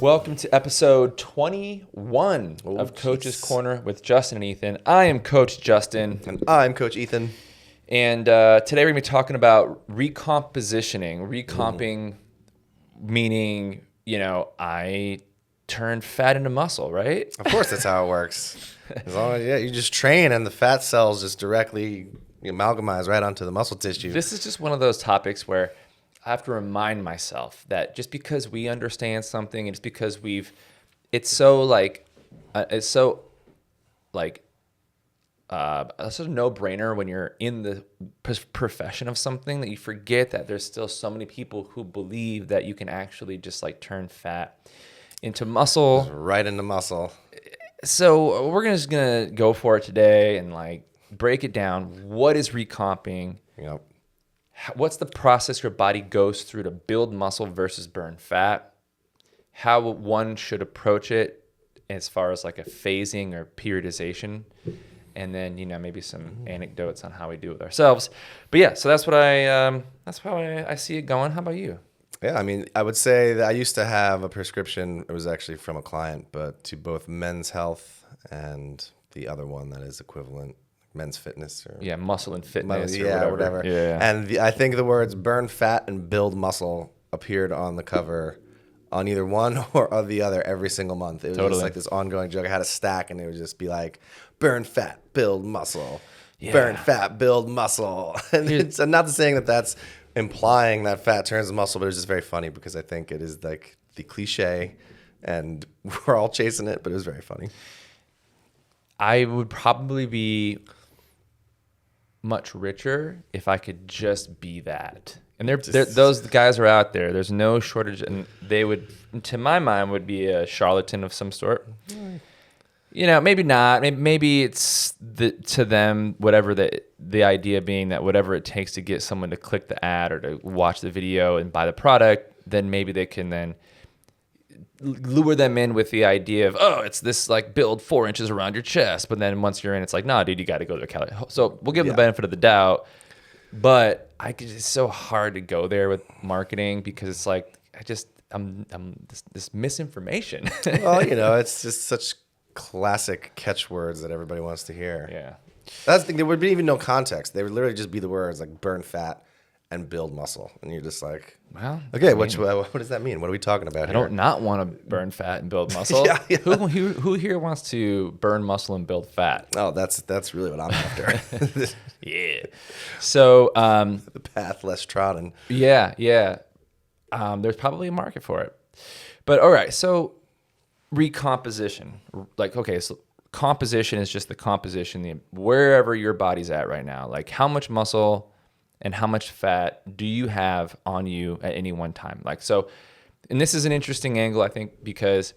Welcome to episode 21 of Coach's Corner with Justin and Ethan. I am Coach Justin. And I'm Coach Ethan. And today we're going to be talking about recompositioning. Recomping meaning, I turn fat into muscle, right? Of course, that's how it works. As long as you just train and the fat cells just directly amalgamize right onto the muscle tissue. This is just one of those topics where I have to remind myself that just because we understand something, and just because it's such a no-brainer when you're in the profession of something that you forget that there's still so many people who believe that you can actually just like turn fat into muscle. Right into muscle. So we're just gonna go for it today and like break it down. What is recomping? Yep. What's the process your body goes through to build muscle versus burn fat? How one should approach it as far as like a phasing or periodization, and then maybe some anecdotes on how we do it with ourselves. But yeah, so that's how I see it going. How about you? Yeah, I mean, I would say that I used to have a prescription. It was actually from a client, but to both Men's Health and the other one that is equivalent. Men's Fitness or Muscle and Fitness or whatever. Yeah. And I think the words burn fat and build muscle appeared on the cover on either one or the other every single month. It was just like this ongoing joke. I had a stack and it would just be like burn fat, build muscle. Yeah. Burn fat, build muscle. And it's not saying that that's implying that fat turns to muscle, but it's just very funny because I think it is like the cliche and we're all chasing it, but it was very funny. I would probably be much richer if I could just be that. And those guys are out there. There's no shortage, and they would, to my mind, would be a charlatan of some sort. Maybe not. Maybe it's to them whatever the idea being that whatever it takes to get someone to click the ad or to watch the video and buy the product, then maybe they can then lure them in with the idea of, it's this like build 4 inches around your chest. But then once you're in, it's like, nah, dude, you got to go to a calorie. So we'll give them the benefit of the doubt. But it's so hard to go there with marketing because it's like, I'm this misinformation. Well, it's just such classic catchwords that everybody wants to hear. Yeah. That's the thing. There would be even no context. They would literally just be the words like burn fat and build muscle. And you're just like, well, okay, what does that mean? What are we talking about here? I don't not want to burn fat and build muscle. Yeah. Who here wants to burn muscle and build fat? Oh, that's really what I'm after. Yeah. So the path less trodden. Yeah. There's probably a market for it. But all right, so recomposition. Like, okay, so composition is just the composition, wherever your body's at right now. Like how much muscle and how much fat do you have on you at any one time? Like, so, and this is an interesting angle, I think, because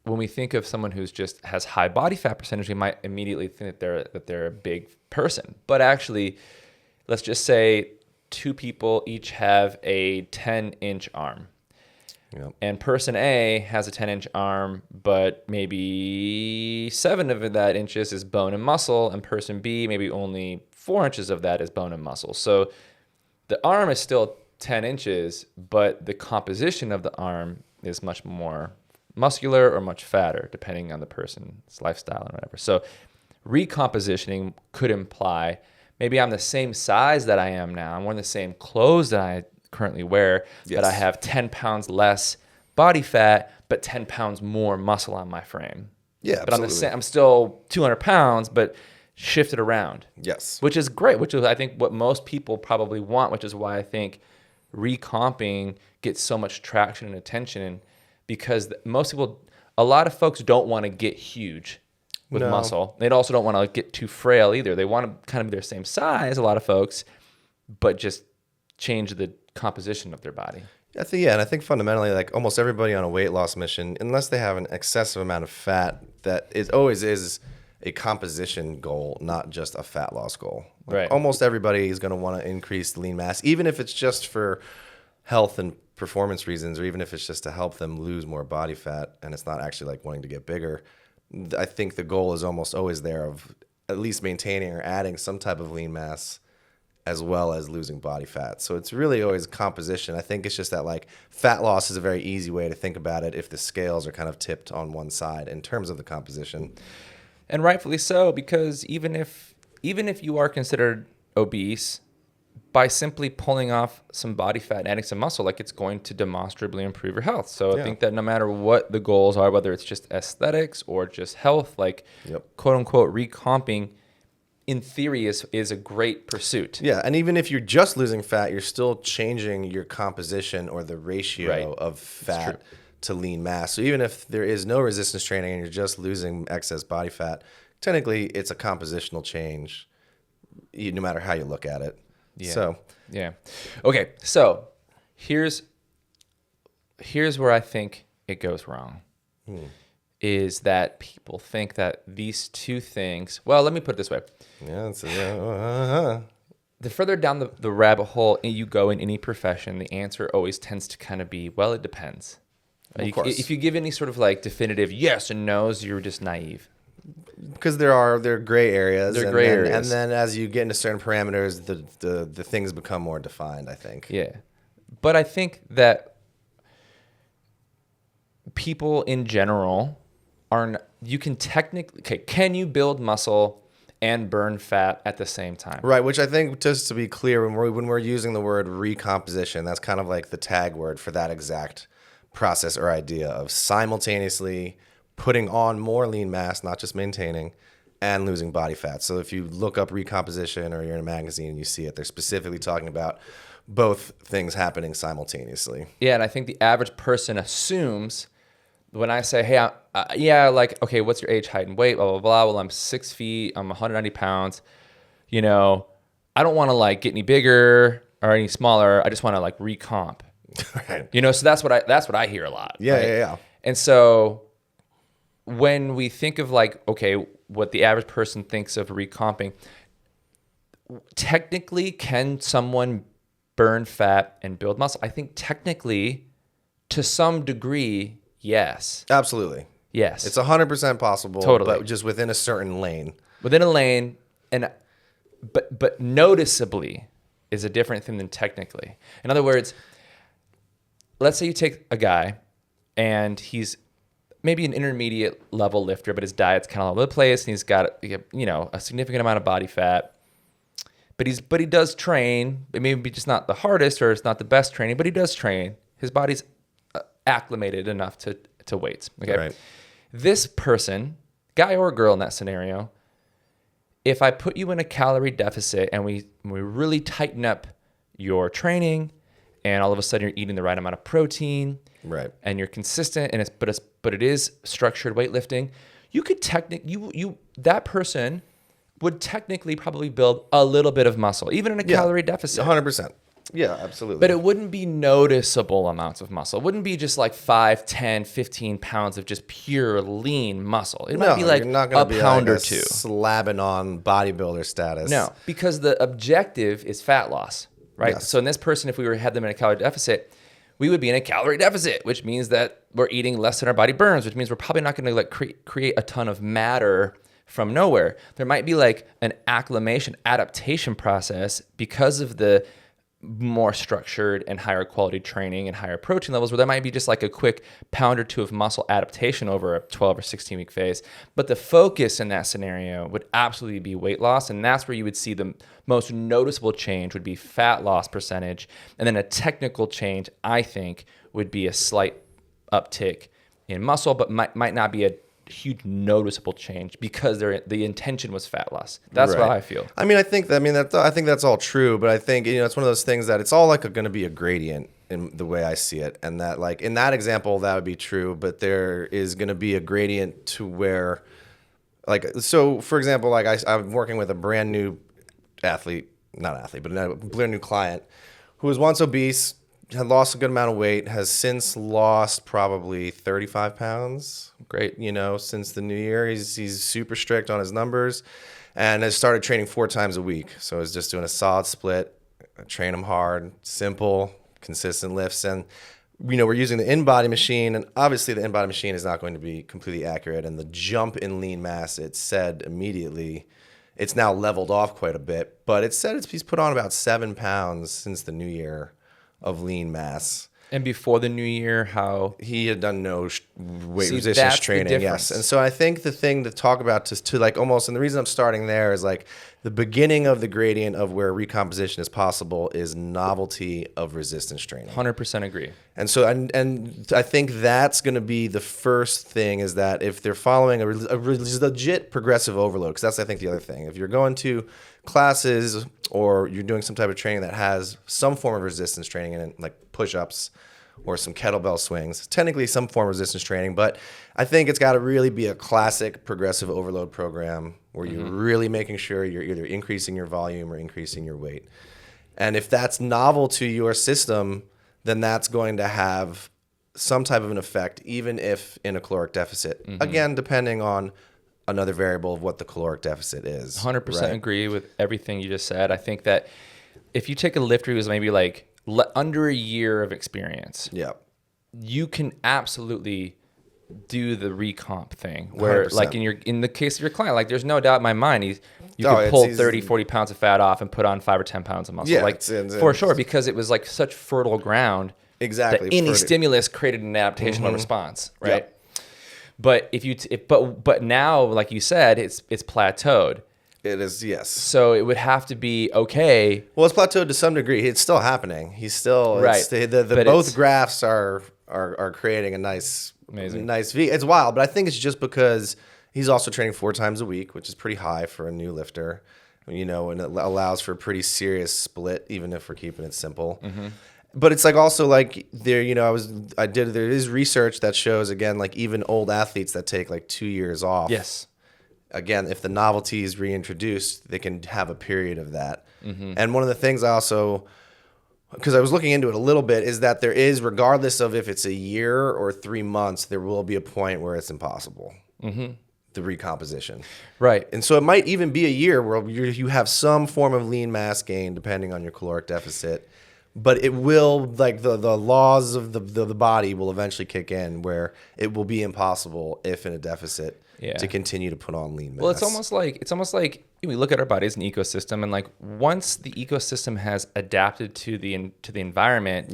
when we think of someone who's just has high body fat percentage, we might immediately think that they're a big person. But actually, let's just say 2 people each have a 10-inch arm. Yep. And person A has a 10-inch arm, but maybe 7 of that inches is bone and muscle, and person B, maybe only 4 inches of that is bone and muscle. So the arm is still 10 inches, but the composition of the arm is much more muscular or much fatter, depending on the person's lifestyle and whatever. So recompositioning could imply maybe I'm the same size that I am now. I'm wearing the same clothes that I currently wear, but I have 10 pounds less body fat, but 10 pounds more muscle on my frame. Yeah, but absolutely. I'm still 200 pounds, but shifted around. Yes. Which is great, which is, I think, what most people probably want, which is why I think recomping gets so much traction and attention, because most people, a lot of folks don't want to get huge with muscle. They also don't want to get too frail either. They want to kind of be their same size, a lot of folks, but just change the composition of their body. And I think fundamentally, like almost everybody on a weight loss mission, unless they have an excessive amount of fat, that always is a composition goal, not just a fat loss goal. Like right. Almost everybody is going to want to increase lean mass, even if it's just for health and performance reasons, or even if it's just to help them lose more body fat and it's not actually like wanting to get bigger. I think the goal is almost always there of at least maintaining or adding some type of lean mass as well as losing body fat. So it's really always composition. I think it's just that like fat loss is a very easy way to think about it if the scales are kind of tipped on one side in terms of the composition. And rightfully so, because even if you are considered obese, by simply pulling off some body fat and adding some muscle, like it's going to demonstrably improve your health. So I think that no matter what the goals are, whether it's just aesthetics or just health, like quote unquote recomping, in theory is a great pursuit. Yeah, and even if you're just losing fat, you're still changing your composition or the ratio of fat to lean mass. So even if there is no resistance training and you're just losing excess body fat, technically it's a compositional change, no matter how you look at it. Yeah. Okay, so here's where I think it goes wrong. Is that people think that these two things, well, let me put it this way. The further down the rabbit hole you go in any profession, the answer always tends to kind of be, well, it depends. Of course. If you give any sort of like definitive yes and no's, you're just naive. Because there are gray areas. There are gray areas. And then as you get into certain parameters, the things become more defined, I think. Yeah. But I think that people in general you can technically, can you build muscle and burn fat at the same time? Right, which I think, just to be clear, when we're using the word recomposition, that's kind of like the tag word for that exact process or idea of simultaneously putting on more lean mass, not just maintaining, and losing body fat. So if you look up recomposition or you're in a magazine and you see it, they're specifically talking about both things happening simultaneously. Yeah, and I think the average person assumes when I say, hey, okay, what's your age, height, and weight, blah, blah, blah. Well, I'm 6 feet, I'm 190 pounds. I don't want to like get any bigger or any smaller. I just want to like recomp. Right. So that's what I hear a lot. Yeah, right? yeah. And so when we think of like, okay, what the average person thinks of recomping, technically, can someone burn fat and build muscle? I think technically, to some degree, yes. Absolutely. Yes. It's 100% possible, Totally. but just within a certain lane. Within a lane, but noticeably is a different thing than technically. In other words, let's say you take a guy and he's maybe an intermediate level lifter, but his diet's kind of all over the place, and he's got a significant amount of body fat. But he does train. It may be just not the hardest or it's not the best training, but he does train. His body's acclimated enough to weights. Okay. Right. This person, guy or girl in that scenario, if I put you in a calorie deficit and we really tighten up your training, and all of a sudden you're eating the right amount of protein, right, and you're consistent, and but it is structured weightlifting, you could that person would technically probably build a little bit of muscle, even in a calorie deficit. 100%. Yeah, absolutely. But it wouldn't be noticeable amounts of muscle. It wouldn't be just like 5, 10, 15 pounds of just pure lean muscle. It might be like a pound or two. Slabbing on bodybuilder status. No, because the objective is fat loss, right? Yes. So in this person, if we had them in a calorie deficit, we would be in a calorie deficit, which means that we're eating less than our body burns, which means we're probably not going to like create a ton of matter from nowhere. There might be like an adaptation process because of the more structured and higher quality training and higher protein levels, where there might be just like a quick pound or two of muscle adaptation over a 12 or 16 week phase. But the focus in that scenario would absolutely be weight loss. And that's where you would see the most noticeable change would be fat loss percentage. And then a technical change, I think, would be a slight uptick in muscle, but might not be a huge noticeable change because the intention was fat loss. That's what I feel. I think that's all true, but I think it's one of those things that it's all like going to be a gradient in the way I see it, and that like in that example that would be true, but there is going to be a gradient to where, like, so for example, like I'm working with a brand new brand new client who was once obese, had lost a good amount of weight, has since lost probably 35 pounds. Great. Since the new year. He's super strict on his numbers and has started training 4 times a week. So he's just doing a solid split, train him hard, simple, consistent lifts. And, we're using the in-body machine, and obviously the in-body machine is not going to be completely accurate. And the jump in lean mass, it said immediately, It's now leveled off quite a bit, but it said he's put on about 7 pounds since the new year of lean mass. And before the new year, how he had done no weight resistance training. Yes. And so I think the thing to talk about to like almost, and the reason I'm starting there is like the beginning of the gradient of where recomposition is possible is novelty of resistance training. 100% agree. And so, and I think that's going to be the first thing, is that if they're following a legit progressive overload, because that's, I think, the other thing. If you're going to classes or you're doing some type of training that has some form of resistance training in it, like push-ups or some kettlebell swings, technically some form of resistance training, but I think it's got to really be a classic progressive overload program where you're really making sure you're either increasing your volume or increasing your weight. And if that's novel to your system, then that's going to have some type of an effect, even if in a caloric deficit. Again, depending on another variable of what the caloric deficit is. 100% agree with everything you just said. I think that if you take a lifter who's maybe like under a year of experience, you can absolutely do the recomp thing where 100%. like in the case of your client, like there's no doubt in my mind you could pull 30, 40 pounds of fat off and put on 5 or 10 pounds of muscle. Like for sure, because it was like such fertile ground. Exactly. That any stimulus created an adaptational response, right? But but now, like you said, it's plateaued. It is, yes. So it would have to be okay. Well, it's plateaued to some degree. It's still happening. He's still right. Both graphs are creating a nice V. It's wild, but I think it's just because he's also training 4 times a week, which is pretty high for a new lifter. You know, and it allows for a pretty serious split, even if we're keeping it simple. But it's like also like there, you know, there is research that shows, again, like even old athletes that take like 2 years off. Yes. Again, if the novelty is reintroduced, they can have a period of that. And one of the things I also, because I was looking into it a little bit, is that there is, regardless of if it's a year or 3 months, there will be a point where it's impossible. The recomposition. Right. And so it might even be a year where you have some form of lean mass gain depending on your caloric deficit. But it will, like the laws of the body will eventually kick in where it will be impossible if in a deficit to continue to put on lean mass. Well, it's almost like we look at our body as an ecosystem, and like once the ecosystem has adapted to the environment,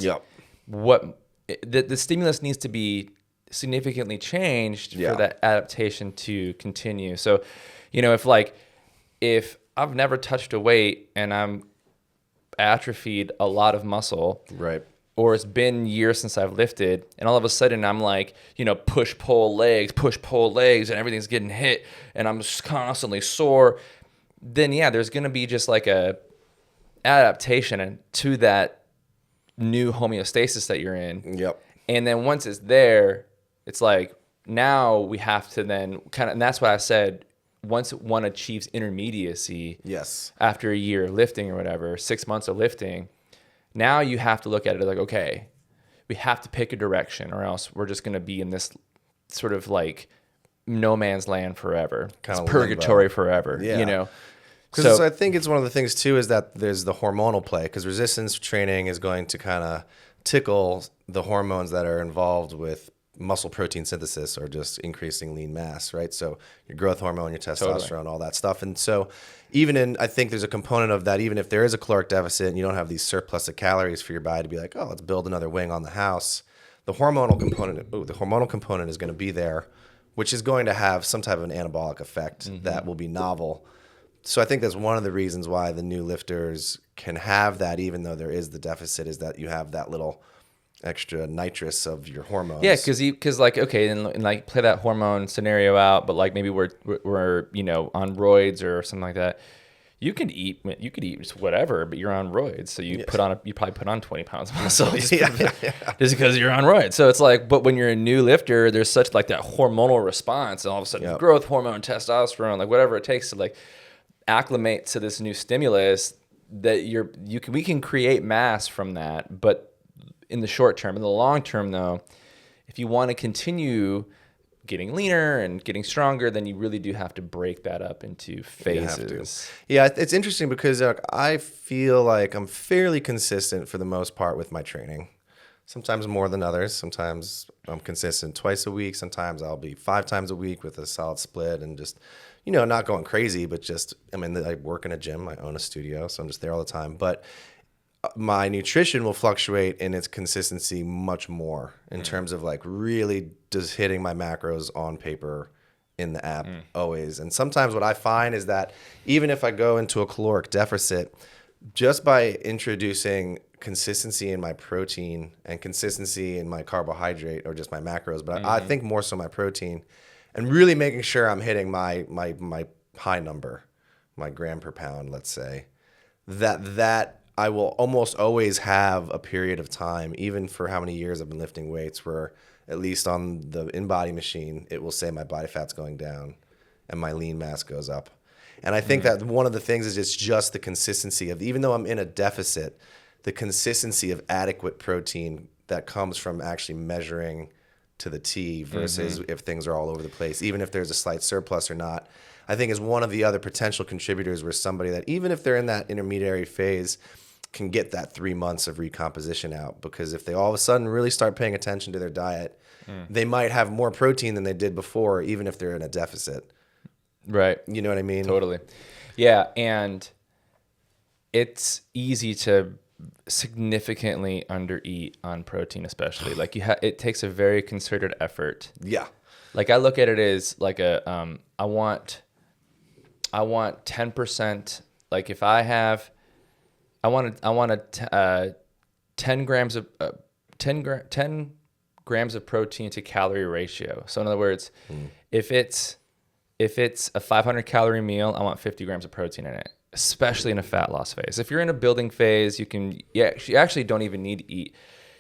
the stimulus needs to be significantly changed for that adaptation to continue. So, you know, if I've never touched a weight and I'm atrophied a lot of muscle, right, or it's been years since I've lifted, and all of a sudden I'm like, you know, push pull legs, and everything's getting hit, and I'm just constantly sore, then there's gonna be just like a adaptation to that new homeostasis that you're in. And then once it's there, it's like now we have to then kind of, and that's why I said, once one achieves intermediacy, after a year of lifting or whatever, 6 months of lifting, now you have to look at it like, okay, we have to pick a direction, or else we're just going to be in this sort of like no man's land forever, kind of purgatory forever, you know. Because I think it's one of the things too is that there's the hormonal play, because resistance training is going to kind of tickle the hormones that are involved with muscle protein synthesis or just increasing lean mass, right? So your growth hormone, your testosterone, all that stuff. And so I think there's a component of that, even if there is a caloric deficit and you don't have these surplus of calories for your body to be like, oh, let's build another wing on the house. The hormonal component is going to be there, which is going to have some type of an anabolic effect that will be novel. So I think that's one of the reasons why the new lifters can have that, even though there is the deficit, is that you have that little extra nitrous of your hormones. Yeah, because like, okay, and like play that hormone scenario out, but like maybe we're you know, on roids or something like that. You could eat just whatever, but you're on roids, so you probably put on 20 pounds of muscle just because you're on roids. So it's like, but when you're a new lifter, there's such like that hormonal response, and all of a sudden growth hormone, testosterone, like whatever it takes to like acclimate to this new stimulus, that we can create mass from that, but in the short term. In the long term, though, if you want to continue getting leaner and getting stronger, then you really do have to break that up into phases. Yeah, it's interesting because I feel like I'm fairly consistent for the most part with my training. Sometimes more than others. Sometimes I'm consistent twice a week. Sometimes I'll be 5 times a week with a solid split and just, not going crazy, but just, I mean, I work in a gym. I own a studio, so I'm just there all the time. But my nutrition will fluctuate in its consistency much more in terms of like really just hitting my macros on paper in the app always. And sometimes what I find is that even if I go into a caloric deficit, just by introducing consistency in my protein and consistency in my carbohydrate or just my macros, but I think more so my protein, and really making sure I'm hitting my high number, my gram per pound, let's say, that I will almost always have a period of time, even for how many years I've been lifting weights, where at least on the InBody machine, it will say my body fat's going down and my lean mass goes up. And I think that one of the things is it's just the consistency of, even though I'm in a deficit, the consistency of adequate protein that comes from actually measuring to the T versus if things are all over the place, even if there's a slight surplus or not, I think is one of the other potential contributors where somebody that, even if they're in that intermediary phase, can get that 3 months of recomposition out. Because if they all of a sudden really start paying attention to their diet, they might have more protein than they did before, even if they're in a deficit. Right. You know what I mean? Totally. Yeah. And it's easy to significantly undereat on protein, especially. Like it takes a very concerted effort. Yeah. Like I look at it as like I want 10%. Like if I want 10 grams of 10 grams of protein to calorie ratio. So in other words, if it's a 500 calorie meal, I want 50 grams of protein in it, especially in a fat loss phase. If you're in a building phase, you actually don't even need to eat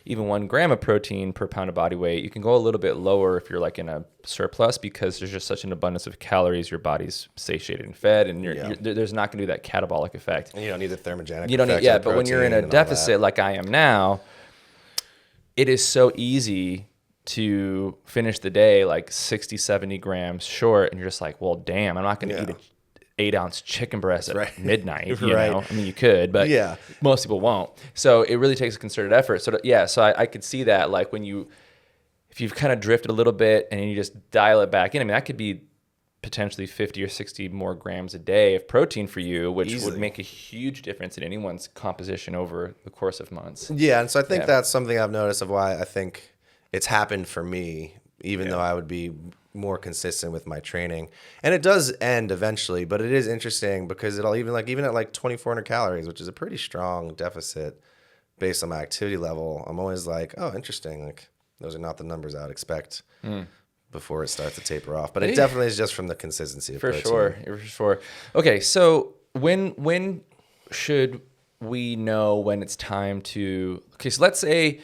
even 1 gram of protein per pound of body weight. You can go a little bit lower if you're like in a surplus, because there's just such an abundance of calories. Your body's satiated and fed, and there's not going to be that catabolic effect. And you don't need the thermogenic You don't need, effect of the but when you're in a protein and all deficit like I am now, it is so easy to finish the day like 60, 70 grams short, and you're just like, well, damn, I'm not going to eat an 8-ounce chicken breast at midnight. You know, I mean, you could, but most people won't. So it really takes a concerted effort. So I could see that, like if you've kind of drifted a little bit and you just dial it back in. I mean, that could be potentially 50 or 60 more grams a day of protein for you, which would make a huge difference in anyone's composition over the course of months. Yeah, and so I think that's something I've noticed of why I think it's happened for me, even though I would be more consistent with my training. And it does end eventually, but it is interesting because it'll even at like 2,400 calories, which is a pretty strong deficit based on my activity level, I'm always like, oh, interesting. Like those are not the numbers I would expect before it starts to taper off. But it definitely is just from the consistency of protein. For sure. Okay, so when should we know when it's time to... Okay, so let's say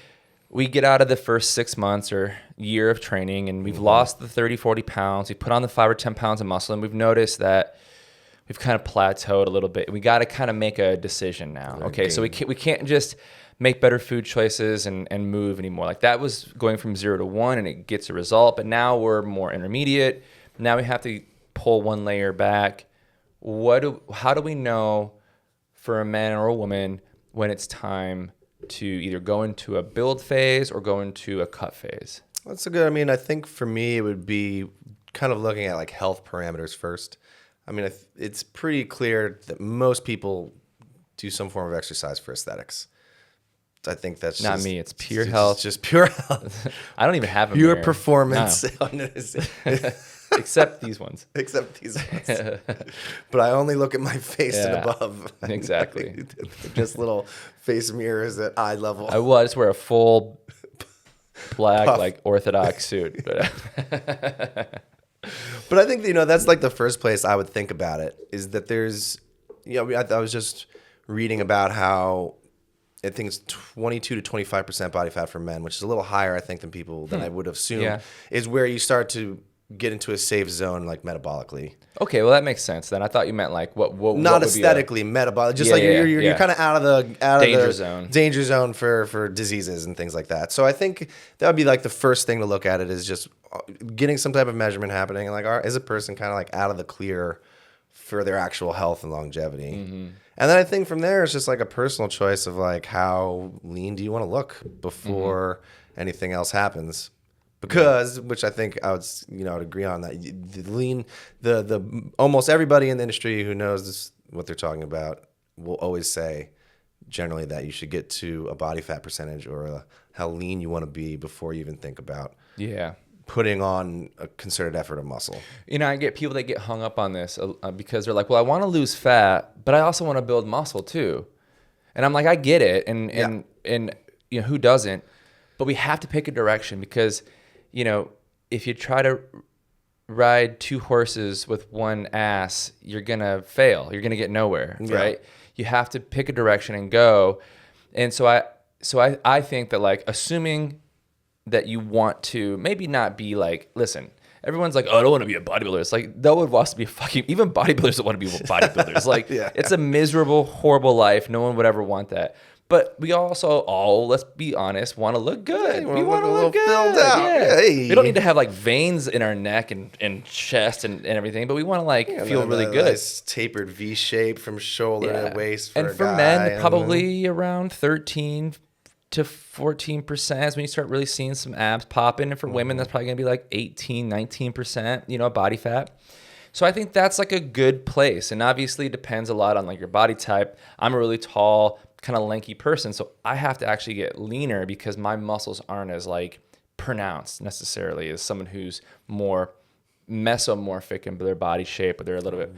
we get out of the first 6 months or year of training and we've lost the 30, 40 pounds. We put on the 5 or 10 pounds of muscle, and we've noticed that we've kind of plateaued a little bit. We got to kind of make a decision now. Okay, so we can't just make better food choices and move anymore. Like that was going from 0 to 1 and it gets a result, but now we're more intermediate. Now we have to pull one layer back. How do we know for a man or a woman when it's time to either go into a build phase or go into a cut phase? That's a good, I mean, I think for me, it would be kind of looking at like health parameters first. I mean, it's pretty clear that most people do some form of exercise for aesthetics. I think that's not just, me. It's pure health. Just pure health. I don't even have a pure mirror. Performance. No. Except these ones. But I only look at my face and above. Exactly. Just little face mirrors at eye level. I just wear a full black, like orthodox suit. But I think, that's like the first place I would think about it, is that there's, I was just reading about how I think it's 22 to 25% body fat for men, which is a little higher, I think, than I would assume, is where you start to get into a safe zone, like metabolically. Okay, well that makes sense. Then I thought you meant like what not aesthetically, metabolic, just like you're kind of out of the danger zone for diseases and things like that. So I think that would be like the first thing to look at. It is just getting some type of measurement happening, and like, is a person kind of like out of the clear for their actual health and longevity? And then I think from there it's just like a personal choice of like, how lean do you want to look before anything else happens. Because, which I think I would, I'd agree on that. The lean, the almost everybody in the industry who knows this, what they're talking about will always say generally that you should get to a body fat percentage or how lean you want to be before you even think about putting on a concerted effort of muscle. I get people that get hung up on this because they're like, well, I want to lose fat, but I also want to build muscle too. And I'm like, I get it. And who doesn't? But we have to pick a direction because, if you try to ride two horses with one ass, you're going to fail. You're going to get nowhere, right? You have to pick a direction and go. And so I think that, like, assuming that you want to maybe not be like, listen, everyone's like, oh, I don't want to be a bodybuilder. It's like, no one wants to be even bodybuilders don't want to be bodybuilders. Like, it's a miserable, horrible life. No one would ever want that. But we also let's be honest, want to look good. We want to look good. Filled out. Yeah. Hey. We don't need to have like veins in our neck and chest and everything, but we want to feel really good. Nice tapered V shape from shoulder to waist. And for men, probably around 13 to 14% when you start really seeing some abs popping. And for women, that's probably going to be like 18, 19%, body fat. So I think that's like a good place. And obviously it depends a lot on like your body type. I'm a really tall, kind of lanky person, so I have to actually get leaner because my muscles aren't as like pronounced necessarily as someone who's more mesomorphic in their body shape, or they're a little bit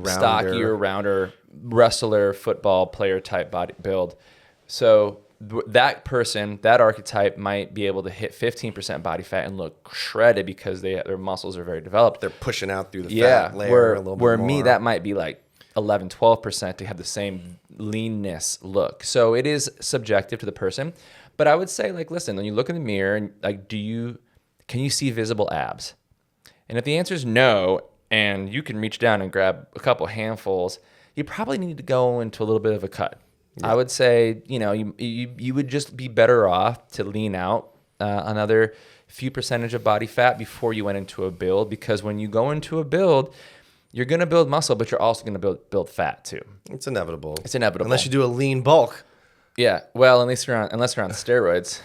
stockier, rounder, wrestler, football player type body build. So that person, that archetype might be able to hit 15% body fat and look shredded because their muscles are very developed. They're pushing out through the fat layer a little bit more. Where me, that might be like 11, 12% to have the same leanness look. So it is subjective to the person. But I would say, like, listen, when you look in the mirror and like, can you see visible abs? And if the answer is no, and you can reach down and grab a couple handfuls, you probably need to go into a little bit of a cut. Yeah. I would say, you would just be better off to lean out another few percentage of body fat before you went into a build, because when you go into a build, you're going to build muscle, but you're also going to build fat too. It's inevitable. Unless you do a lean bulk. Yeah. Well, unless you're on steroids.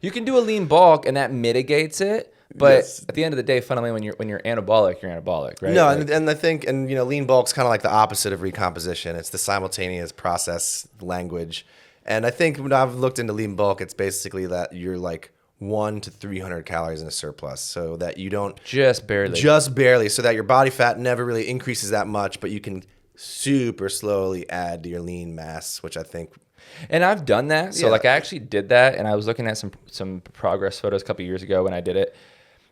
You can do a lean bulk and that mitigates it. But at the end of the day, fundamentally, when you're anabolic, you're anabolic, right? No, and I think, lean bulk's kind of like the opposite of recomposition. It's the simultaneous process language. And I think when I've looked into lean bulk, it's basically that you're like 100 to 300 calories in a surplus, so that you don't just barely, so that your body fat never really increases that much, but you can super slowly add to your lean mass, which I think. And I've done that. So like I actually did that, and I was looking at some progress photos a couple of years ago when I did it.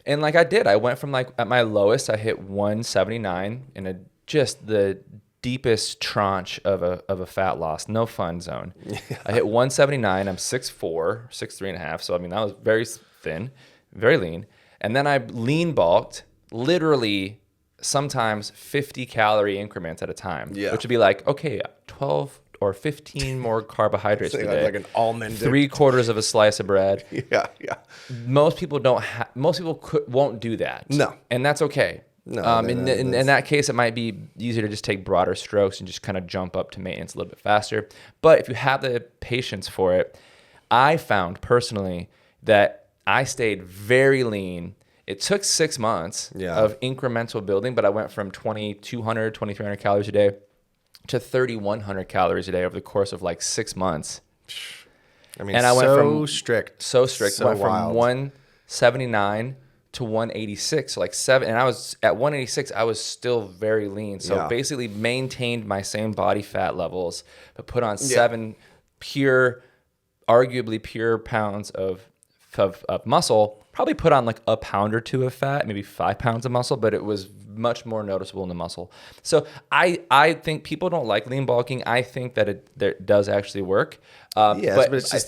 And like I went from like at my lowest, I hit 179 in just the deepest tranche of a fat loss, no fun zone. Yeah. I hit 179. I'm 6'4", 6'3.5". So I mean, that was very thin, very lean. And then I lean bulked, literally sometimes 50 calorie increments at a time, which would be like, okay, 12 or 15 more carbohydrates today. Like an almond. 3/4 of a slice of bread. Yeah. Most people won't do that. No. And that's okay. No, in that case, it might be easier to just take broader strokes and just kind of jump up to maintenance a little bit faster. But if you have the patience for it, I found personally that I stayed very lean. It took 6 months of incremental building, but I went from 2,200, 2,300 calories a day to 3,100 calories a day over the course of like 6 months. I mean, and I went from strict. Went wild. From 179 to 186, so like 7, and I was at 186. I was still very lean, so basically maintained my same body fat levels, but put on 7 arguably pure pounds of muscle. Probably put on like a pound or two of fat, maybe 5 pounds of muscle, but it was much more noticeable in the muscle. So I think people don't like lean bulking. I think that it does actually work. But it's just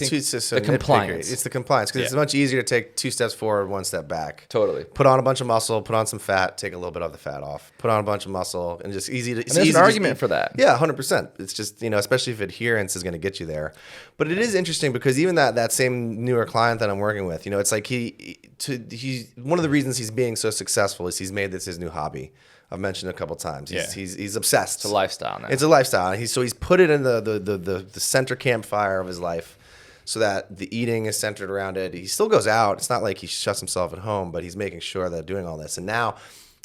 the compliance. It's the compliance, because it's much easier to take 2 steps forward, 1 step back. Totally. Put on a bunch of muscle, put on some fat, take a little bit of the fat off. Put on a bunch of muscle, and just easy to. And there's an argument for that. Yeah, 100%. It's just, especially if adherence is going to get you there. But it is interesting because even that same newer client that I'm working with, it's like he's one of the reasons he's being so successful is he's made this his new hobby. I've mentioned it a couple times. He's obsessed. It's a lifestyle now. It's a lifestyle. He's put it in the center campfire of his life. so that the eating is centered around it. He still goes out. It's not like he shuts himself at home, but he's making sure that doing all this. And now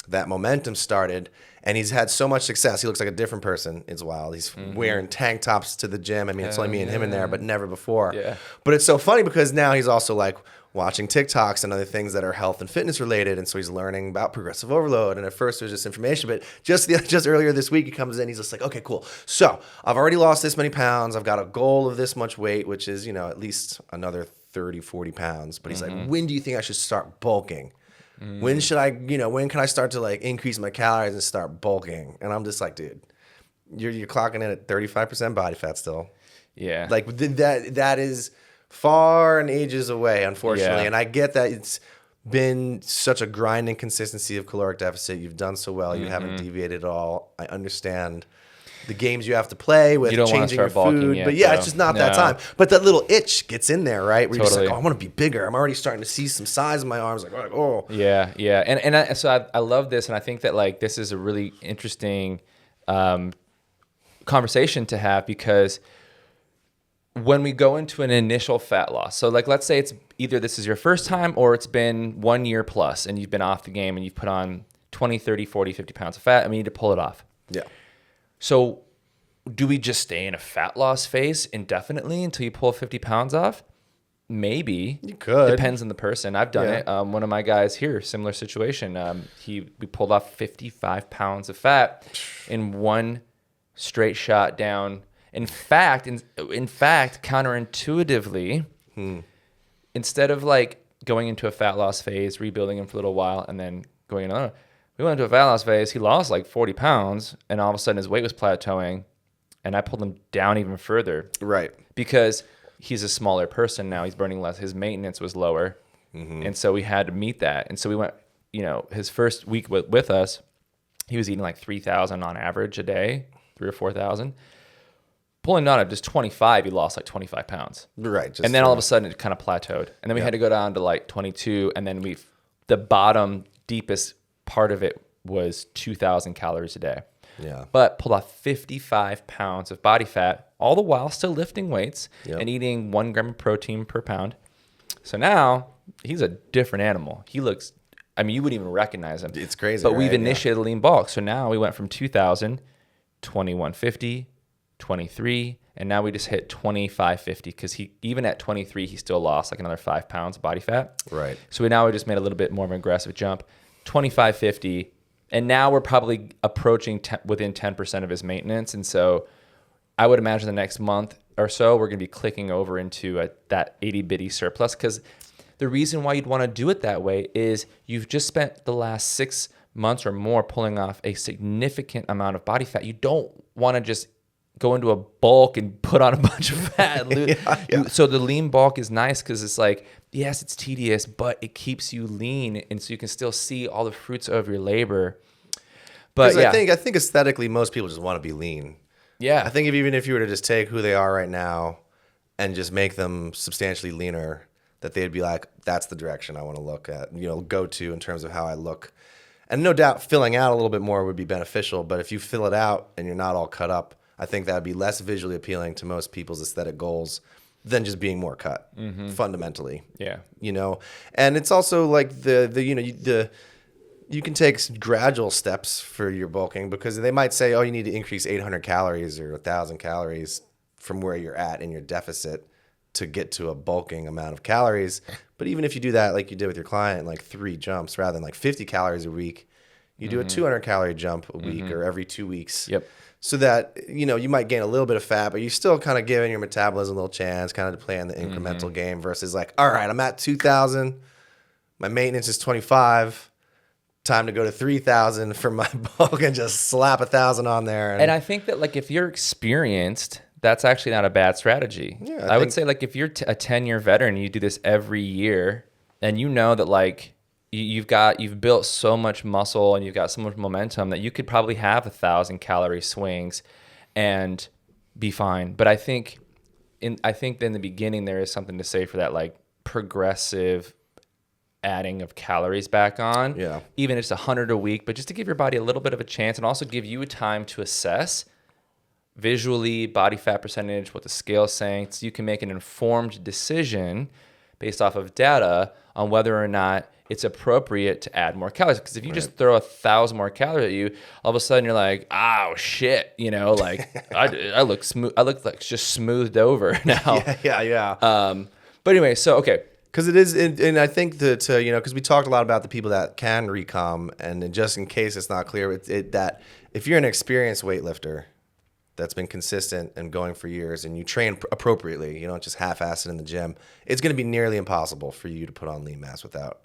that momentum started, and he's had so much success. He looks like a different person. It's wild. He's wearing tank tops to the gym. I mean, it's only me and him in there, but never before. Yeah. But it's so funny because now he's also like watching TikToks and other things that are health and fitness related, and so he's learning about progressive overload. And at first it was just information, but just earlier this week he comes in, he's just like, okay, cool. So I've already lost this many pounds. I've got a goal of this much weight, which is, you know, at least another 30, 40 pounds. But he's like, when do you think I should start bulking? When should I, you know, when can I start to like increase my calories and start bulking? And I'm just like, dude, you're clocking in at 35% body fat still. Yeah. Like that is far and ages away, unfortunately. Yeah. And I get that it's been such a grinding consistency of caloric deficit. You've done so well. You haven't deviated at all. I understand the games you have to play with changing your food. Yet, but yeah, though. it's just not that time. But that little itch gets in there, right? Where you're just like, Totally. oh, I want to be bigger. I'm already starting to see some size in my arms. Like, oh. Yeah, yeah. So I love this, and I think that like this is a really interesting conversation to have, because when we go into an initial fat loss, so like let's say it's either this is your first time or it's been 1 year plus and you've been off the game and you've put on 20, 30, 40, 50 pounds of fat and we need to pull it off. Yeah. So do we just stay in a fat loss phase indefinitely until you pull 50 pounds off? Maybe. You could. Depends on the person. I've done it. One of my guys here, similar situation. We pulled off 55 pounds of fat in one straight shot down. In fact, counterintuitively, instead of like going into a fat loss phase, rebuilding him for a little while, and then going another, we went into a fat loss phase. He lost like 40 pounds, and all of a sudden his weight was plateauing, and I pulled him down even further. Right. Because he's a smaller person now. He's burning less. His maintenance was lower, and so we had to meet that. And so we went. You know, his first week with us, he was eating like 3,000 on average a day, 3,000 or 4,000. Pulling down at just 25, he lost like 25 pounds. Right. And then all of a sudden it kind of plateaued. And then we had to go down to like 22. And then the bottom, deepest part of it was 2,000 calories a day. Yeah. But pulled off 55 pounds of body fat, all the while still lifting weights and eating 1 gram of protein per pound. So now he's a different animal. He looks, I mean, you wouldn't even recognize him. It's crazy. But we've right? initiated lean bulk. So now we went from 2,000, 2,150, 23, and now we just hit 2,550 because he, even at 23, he still lost like another 5 pounds of body fat. Right. So we just made a little bit more of an aggressive jump, 2,550, and now we're probably approaching within 10% of his maintenance. And so I would imagine the next month or so, we're going to be clicking over into that itty bitty surplus, because the reason why you'd want to do it that way is you've just spent the last 6 months or more pulling off a significant amount of body fat. You don't want to just go into a bulk and put on a bunch of fat. So the lean bulk is nice because it's like, yes, it's tedious, but it keeps you lean, and so you can still see all the fruits of your labor. But yeah, I think aesthetically, most people just want to be lean. Yeah. I think even if you were to just take who they are right now and just make them substantially leaner, that they'd be like, that's the direction I want to look at, go to in terms of how I look. And no doubt filling out a little bit more would be beneficial, but if you fill it out and you're not all cut up, I think that would be less visually appealing to most people's aesthetic goals than just being more cut, fundamentally. Yeah. And it's also like you can take gradual steps for your bulking, because they might say, oh, you need to increase 800 calories or 1,000 calories from where you're at in your deficit to get to a bulking amount of calories. But even if you do that, like you did with your client, like 3 jumps rather than like 50 calories a week, you do a 200 calorie jump a week or every 2 weeks. Yep. So that, you might gain a little bit of fat, but you're still kind of giving your metabolism a little chance, kind of playing the incremental game, versus like, all right, I'm at 2,000. My maintenance is 25. Time to go to 3,000 for my bulk and just slap 1,000 on there. And I think that like if you're experienced, that's actually not a bad strategy. Yeah, I would say like if you're a 10-year veteran and you do this every year, and you know that like you've built so much muscle and you've got so much momentum that you could probably have 1,000 calorie swings and be fine. But I think in the beginning there is something to say for that, like progressive adding of calories back on. Yeah. Even if it's 100 a week, but just to give your body a little bit of a chance and also give you time to assess visually, body fat percentage, what the scale is saying, so you can make an informed decision based off of data on whether or not it's appropriate to add more calories. Because if you just throw 1,000 more calories at you, all of a sudden you're like, oh shit, like I look smooth. I look like just smoothed over now. Yeah. But anyway, so okay. Because it is, and I think that, because we talked a lot about the people that can recom, and just in case it's not clear, that if you're an experienced weightlifter that's been consistent and going for years, and you train appropriately, you don't just half-ass it in the gym, it's going to be nearly impossible for you to put on lean mass without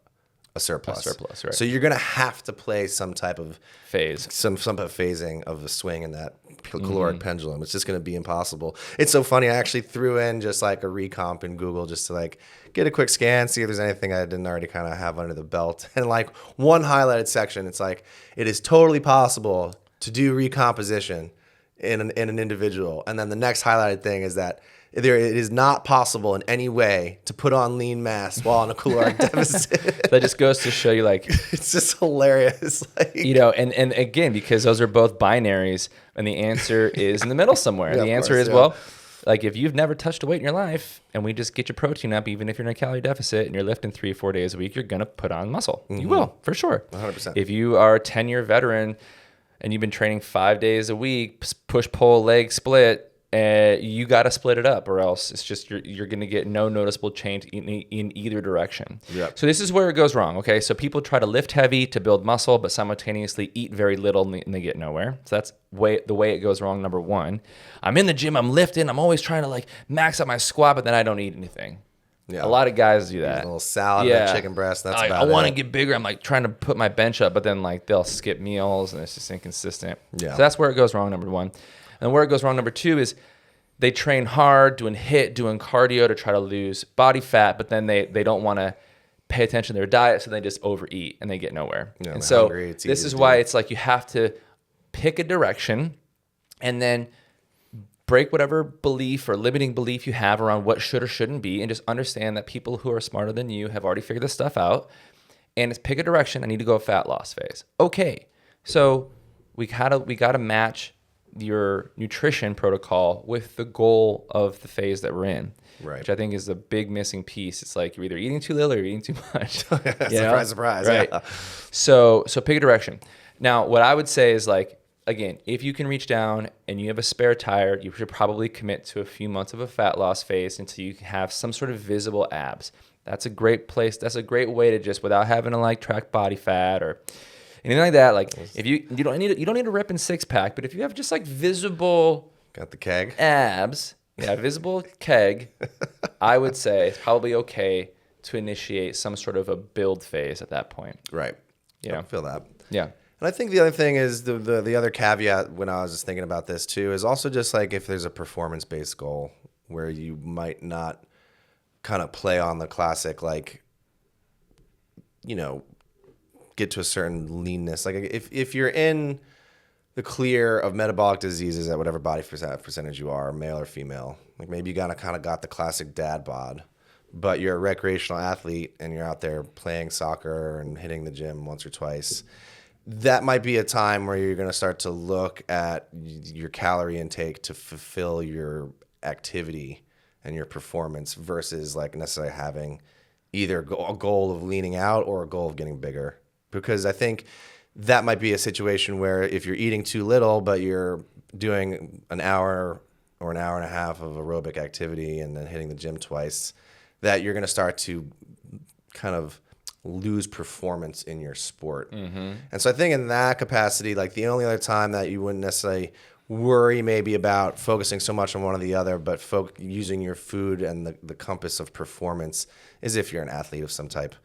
a surplus. Right. So you're going to have to play some type of phase, some type of phasing of the swing in that caloric pendulum. It's just going to be impossible. It's so funny. I actually threw in just like a recomp in Google just to like get a quick scan, see if there's anything I didn't already kind of have under the belt. And like one highlighted section, it's like, it is totally possible to do recomposition in an individual. And then the next highlighted thing is that it is not possible in any way to put on lean mass while on a caloric deficit. That just goes to show you, like, it's just hilarious. Like, and again, because those are both binaries, and the answer is in the middle somewhere. The answer is, well, like, if you've never touched a weight in your life and we just get your protein up, even if you're in a calorie deficit and you're lifting 3 or 4 days a week, you're going to put on muscle. You will, for sure. 100%. If you are a 10-year veteran and you've been training 5 days a week, push, pull, leg, split, you got to split it up, or else it's just you're going to get no noticeable change in either direction. Yep. So this is where it goes wrong. Okay, so people try to lift heavy to build muscle, but simultaneously eat very little, and they get nowhere. So that's the way it goes wrong. Number one, I'm in the gym, I'm lifting, I'm always trying to like max out my squat, but then I don't eat anything. Yeah. A lot of guys do that. A little salad, and a chicken breast. That's about I want to get bigger. I'm like trying to put my bench up, but then like they'll skip meals, and it's just inconsistent. Yeah. So that's where it goes wrong. Number one, and where it goes wrong. Number two is they train hard, doing cardio to try to lose body fat, but then they don't want to pay attention to their diet, so they just overeat and they get nowhere. Yeah, and so hungry, this is why it's like you have to pick a direction and then break whatever belief or limiting belief you have around what should or shouldn't be, and just understand that people who are smarter than you have already figured this stuff out. And it's pick a direction. I need to go a fat loss phase. Okay, so we gotta match your nutrition protocol with the goal of the phase that we're in, right? Which I think is a big missing piece. It's like you're either eating too little or you're eating too much. Surprise, surprise. Right. Yeah. So pick a direction. Now, what I would say is, like, again, if you can reach down and you have a spare tire, you should probably commit to a few months of a fat loss phase until you have some sort of visible abs. That's a great place. That's a great way to just, without having to like track body fat or anything like that. Like, if you don't need a ripping 6-pack, but if you have just like visible, got the keg abs, visible keg, I would say it's probably okay to initiate some sort of a build phase at that point. Right. Yeah. I feel that. Yeah. And I think the other thing is the other caveat when I was just thinking about this too is also just like if there's a performance-based goal where you might not kind of play on the classic, like, get to a certain leanness. Like if you're in the clear of metabolic diseases at whatever body percentage you are, male or female, like maybe you kind of got the classic dad bod, but you're a recreational athlete and you're out there playing soccer and hitting the gym once or twice. That might be a time where you're going to start to look at your calorie intake to fulfill your activity and your performance versus like necessarily having either a goal of leaning out or a goal of getting bigger. Because I think that might be a situation where if you're eating too little, but you're doing an hour or an hour and a half of aerobic activity and then hitting the gym twice, that you're going to start to kind of lose performance in your sport. Mm-hmm. And so I think in that capacity, like the only other time that you wouldn't necessarily worry maybe about focusing so much on one or the other, but using your food and the compass of performance is if you're an athlete of some type.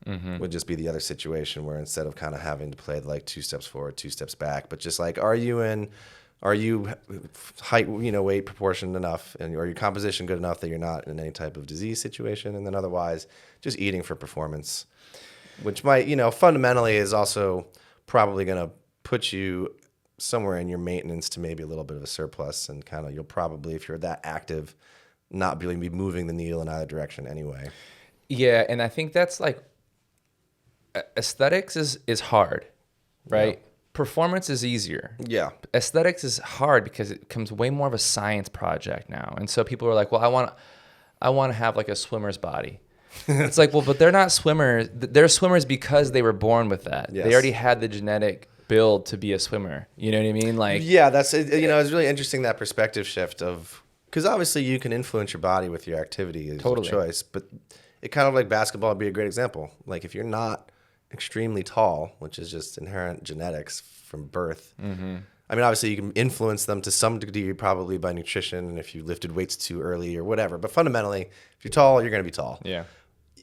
Mm-hmm. Would just be the other situation where instead of kind of having to play like 2 steps forward, 2 steps back, but just like, are you height, weight proportioned enough, and or your composition good enough that you're not in any type of disease situation, and then otherwise just eating for performance, which might, fundamentally is also probably going to put you somewhere in your maintenance to maybe a little bit of a surplus, and kind of you'll probably, if you're that active, not really be moving the needle in either direction anyway. Yeah, and I think that's like aesthetics is hard, right? performance is easier. Yeah. Aesthetics is hard because it becomes way more of a science project now. And so people are like, well, I want to have like a swimmer's body. It's like, well, but they're not swimmers. They're swimmers because they were born with that. Yes. They already had the genetic build to be a swimmer. You know what I mean? Like, yeah, that's you know, it's really interesting, that perspective shift of, because obviously you can influence your body with your activity is Totally. a choice, but it kind of like basketball would be a great example. Like if you're not extremely tall, which is just inherent genetics from birth. Mm-hmm. I mean, obviously you can influence them to some degree probably by nutrition and if you lifted weights too early or whatever. But fundamentally, if you're tall, you're going to be tall. yeah,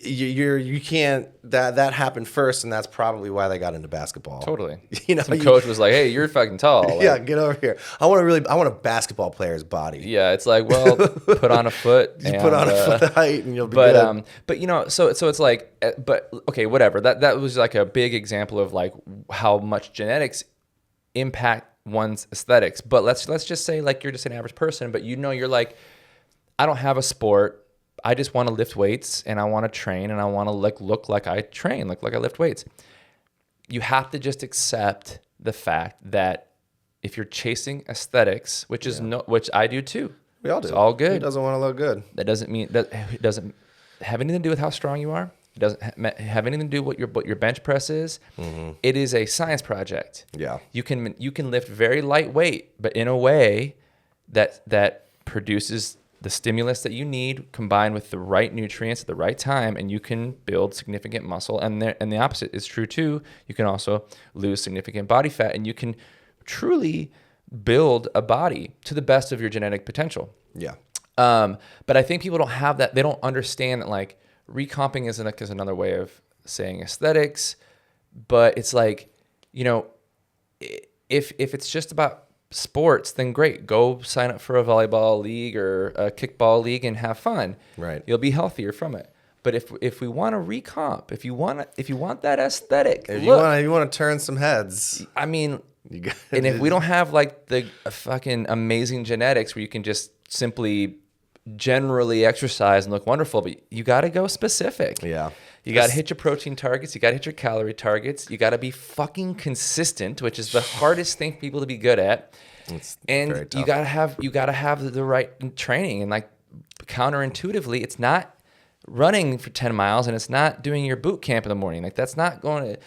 You can't, that happened first, and that's probably why they got into basketball. totally. You know, some coach was like, hey, you're fucking tall. Like, yeah, get over here. I want a basketball player's body. yeah, it's like, well, put on a foot. You put on a foot of height and you'll be but good. But you know, so it's like, but okay, whatever. That was like a big example of like how much genetics impact one's aesthetics. But let's just say like you're just an average person, but you know, you're like, I don't have a sport. I just want to lift weights and I want to train and I want to like look like I train, look like I lift weights. You have to just accept the fact that if you're chasing aesthetics, which is which I do too. We all do. It's all good. Who doesn't want to look good? That doesn't mean that it doesn't have anything to do with how strong you are. It doesn't have anything to do with what your bench press is. Mm-hmm. It is a science project. Yeah. You can lift very lightweight, but in a way that produces the stimulus that you need combined with the right nutrients at the right time, and you can build significant muscle. And the opposite is true too. You can also lose significant body fat, and you can truly build a body to the best of your genetic potential. Yeah. But I think people don't have that. They don't understand that like recomping is another way of saying aesthetics. But it's like, you know, if it's just about sports, then great. Go sign up for a volleyball league or a kickball league and have fun. Right. You'll be healthier from it. But if we want to recomp, if you want that aesthetic, If you want to turn some heads, I mean, and if we don't have like the fucking amazing genetics where you can just simply generally exercise and look wonderful, but you got to go specific. Yeah. You got to hit your protein targets. You got to hit your calorie targets. You got to be fucking consistent, which is the hardest thing for people to be good at. It's and very tough. you got to have the right training. And like counterintuitively, it's not running for 10 miles and it's not doing your boot camp in the morning. Like that's not going to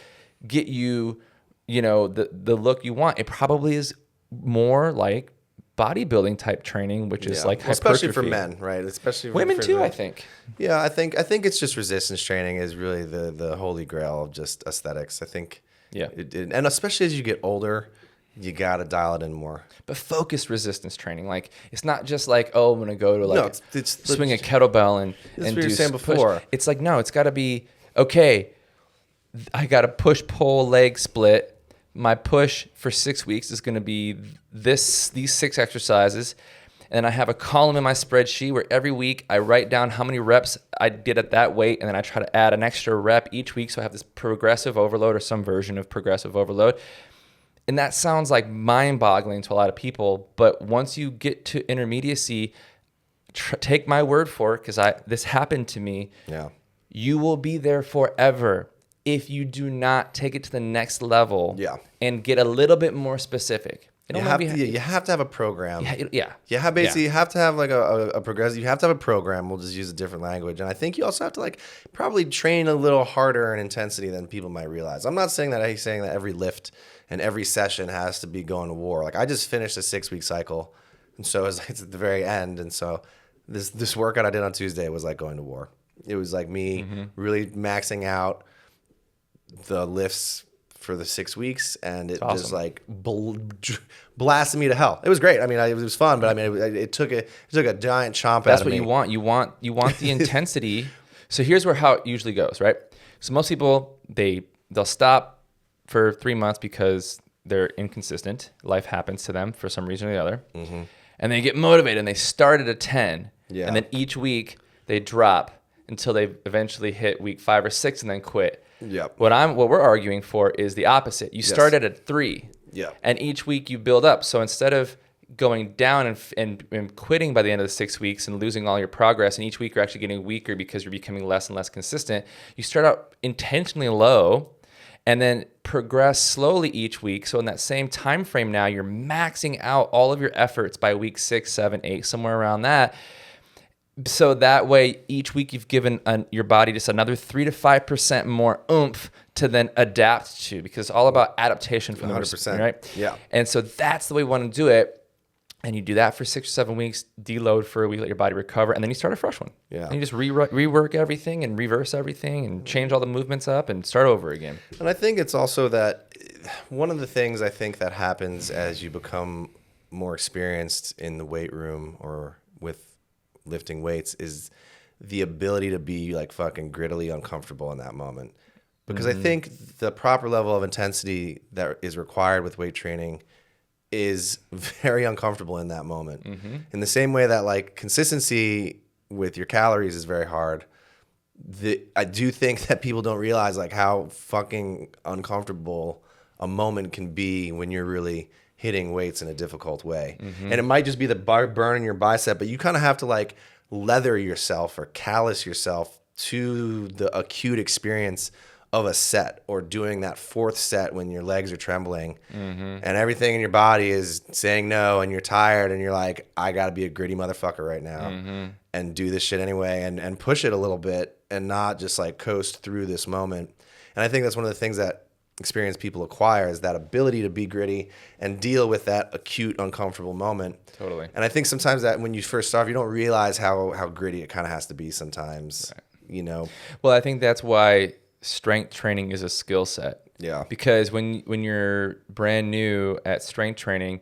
get you, you know, the look you want. It probably is more like bodybuilding type training, which is like especially for men, right? Especially for women too, men. I think. Yeah, I think it's just resistance training is really the holy grail of just aesthetics. I think. Yeah. And especially as you get older, you got to dial it in more. But focused resistance training, like it's not just like, oh, I'm gonna go to like it's swing a kettlebell and what you do were saying push. before. It's like no, it's got to be okay. I got to push pull leg split. My push for 6 weeks is going to be these 6 exercises. And I have a column in my spreadsheet where every week I write down how many reps I did at that weight. And then I try to add an extra rep each week. So I have this progressive overload or some version of progressive overload. And that sounds like mind boggling to a lot of people. But once you get to intermediacy, take my word for it, because this happened to me. Yeah. You will be there forever if you do not take it to the next level and get a little bit more specific. You have to have a program. Yeah. You have to have like a progressive. You have to have a program. We'll just use a different language. And I think you also have to like probably train a little harder in intensity than people might realize. I'm not saying that every lift and every session has to be going to war. Like I just finished a 6-week cycle. And so it's at the very end. And so this workout I did on Tuesday was like going to war. It was like me really maxing out the lifts for the 6 weeks, and it just like blasted me to hell. It was great. I mean, it was fun, but I mean, it took a giant chomp out of me. That's what you want. You want the intensity. So here's how it usually goes, right? So most people they'll stop for 3 months because they're inconsistent. Life happens to them for some reason or the other, and they get motivated and they start at a 10, and then each week they drop until they eventually hit week 5 or 6 and then quit. Yep. What we're arguing for is the opposite. You start at a 3. Yeah. And each week you build up. So instead of going down and quitting by the end of the 6 weeks and losing all your progress, and each week you're actually getting weaker because you're becoming less and less consistent, you start out intentionally low, and then progress slowly each week. So in that same time frame now, you're maxing out all of your efforts by week 6, 7, 8, somewhere around that. So that way, each week you've given your body just another 3 to 5% more oomph to then adapt to, because it's all about adaptation from 100%, right? Yeah. And so that's the way we want to do it. And you do that for 6 or 7 weeks, deload for a week, let your body recover, and then you start a fresh one. Yeah. And you just rework everything and reverse everything and change all the movements up and start over again. And I think it's also that one of the things I think that happens as you become more experienced in the weight room or with lifting weights is the ability to be like fucking grittily uncomfortable in that moment. Because I think the proper level of intensity that is required with weight training is very uncomfortable in that moment. In the same way that like consistency with your calories is very hard. I do think that people don't realize like how fucking uncomfortable a moment can be when you're really hitting weights in a difficult way. And it might just be the burn in your bicep, but you kind of have to like leather yourself or callous yourself to the acute experience of a set, or doing that 4th set when your legs are trembling and everything in your body is saying no, and you're tired and you're like, I got to be a gritty motherfucker right now and do this shit anyway and push it a little bit and not just like coast through this moment. And I think that's one of the things that experienced people acquire, is that ability to be gritty and deal with that acute uncomfortable moment. Totally. And I think sometimes that when you first start, you don't realize how gritty it kind of has to be sometimes, you know? Well, I think that's why strength training is a skill set. Yeah. Because when you're brand new at strength training,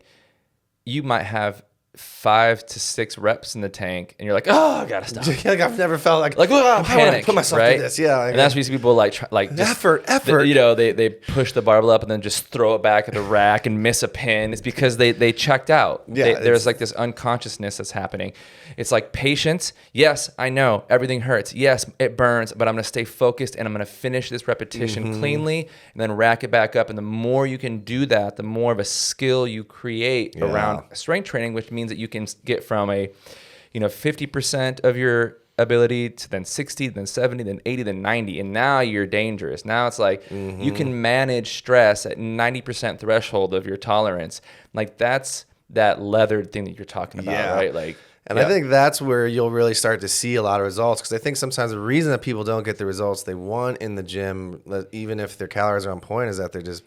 you might have 5 to 6 reps in the tank, and you're like, oh, I gotta stop. Like I've never felt like panic, how would I put myself right? through this? Yeah. And that's why you see people like just, effort. You know, they push the barbell up and then just throw it back at the rack and miss a pin. It's because they checked out. Yeah. There's like this unconsciousness that's happening. It's like patience. Yes, I know everything hurts. Yes, it burns, but I'm gonna stay focused and I'm gonna finish this repetition cleanly and then rack it back up. And the more you can do that, the more of a skill you create around strength training, which means that you can get from a 50% of your ability to then 60, then 70, then 80, then 90, and now you're dangerous. Now it's like you can manage stress at 90% threshold of your tolerance. Like that's that leathered thing that you're talking about, right? Like, and I think that's where you'll really start to see a lot of results, because I think sometimes the reason that people don't get the results they want in the gym, even if their calories are on point, is that they're just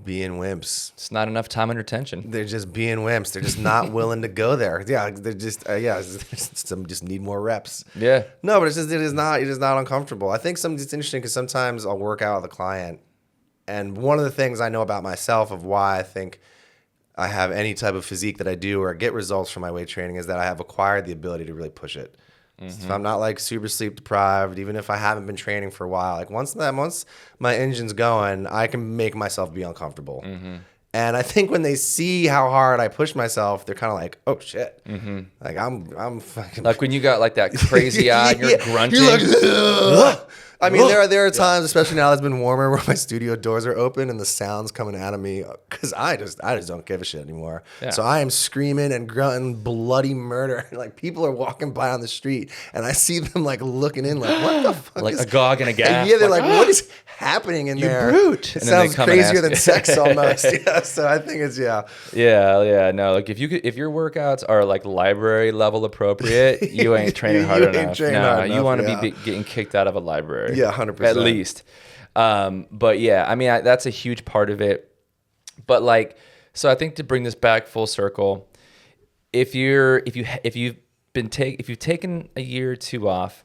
being wimps. It's not enough time and attention. They're just being wimps. They're just not willing to go there. Yeah, they're just some just need more reps. Yeah. No, but it is not uncomfortable. I think it's interesting because sometimes I'll work out with a client, and one of the things I know about myself of why I think I have any type of physique that I do or get results from my weight training is that I have acquired the ability to really push it. So if I'm not like super sleep deprived, even if I haven't been training for a while, like once my engine's going, I can make myself be uncomfortable. And I think when they see how hard I push myself, they're kind of like, "Oh shit!" Like I'm fucking like when you got like that crazy eye, and you're grunting. You're like, ugh. I mean, there are times, especially now it's been warmer, where my studio doors are open and the sound's coming out of me because I just don't give a shit anymore. Yeah. So I am screaming and grunting bloody murder. Like people are walking by on the street and I see them like looking in, like what the fuck? Like agog and a gasp. Yeah, they're like, what is happening in there? Brute. It sounds crazier than sex almost. Yeah. So I think it's Yeah. No, like if your workouts are like library level appropriate, you ain't training hard enough. You want to be getting kicked out of a library. Yeah, 100%. At least. But yeah, I mean, that's a huge part of it. But like, so I think to bring this back full circle, if you've taken a year or two off,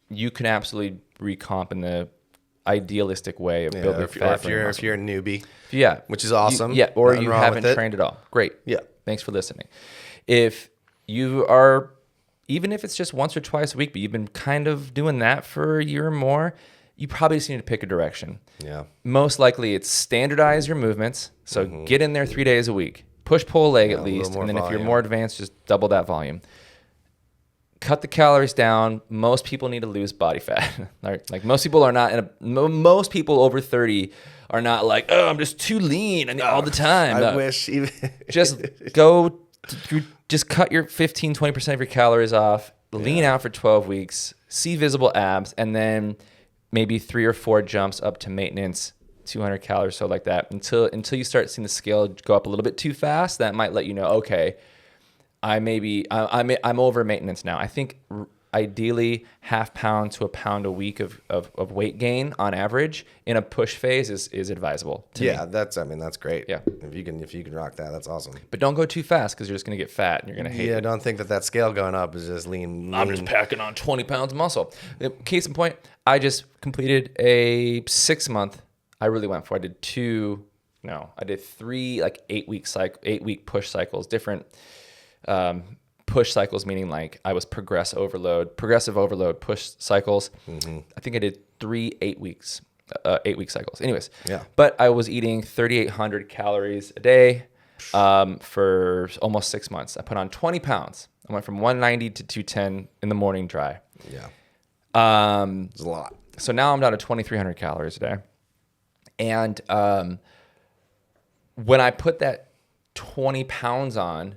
you can absolutely recomp in the idealistic way of building fat. If you're a newbie, which is awesome. Or you haven't trained at all. Great. Yeah. Thanks for listening. If you are, even if it's just once or twice a week, but you've been kind of doing that for a year or more, you probably just need to pick a direction. Yeah. Most likely it's standardize your movements. So get in there 3 days a week. Push, pull a leg at least. And then if you're more advanced, just double that volume. Cut the calories down. Most people need to lose body fat. Like most people are not most people over 30 are not like, oh, I'm just too lean all the time. I wish even just just cut your 15, 20% of your calories off, lean out for 12 weeks, see visible abs, and then maybe 3 or 4 jumps up to maintenance, 200 calories, so like that, until you start seeing the scale go up a little bit too fast. That might let you know, okay, I'm over maintenance now. I think ideally half pound to a pound a week of weight gain on average in a push phase is advisable to me. That's great. Yeah. If you can rock that, that's awesome. But don't go too fast because you're just going to get fat and you're going to hate it. Yeah, don't think that scale going up is just lean. I'm just packing on 20 pounds of muscle. Case in point, I just completed a 6-month. I really went for. I did 3 like 8-week push cycles, different push cycles, meaning like I was progressive overload push cycles. Mm-hmm. I think I did 3 8-week cycles. Anyways, but I was eating 3,800 calories a day for almost 6 months. I put on 20 pounds. I went from 190 to 210 in the morning dry. Yeah, it's a lot. So now I'm down to 2,300 calories a day, and when I put that 20 pounds on,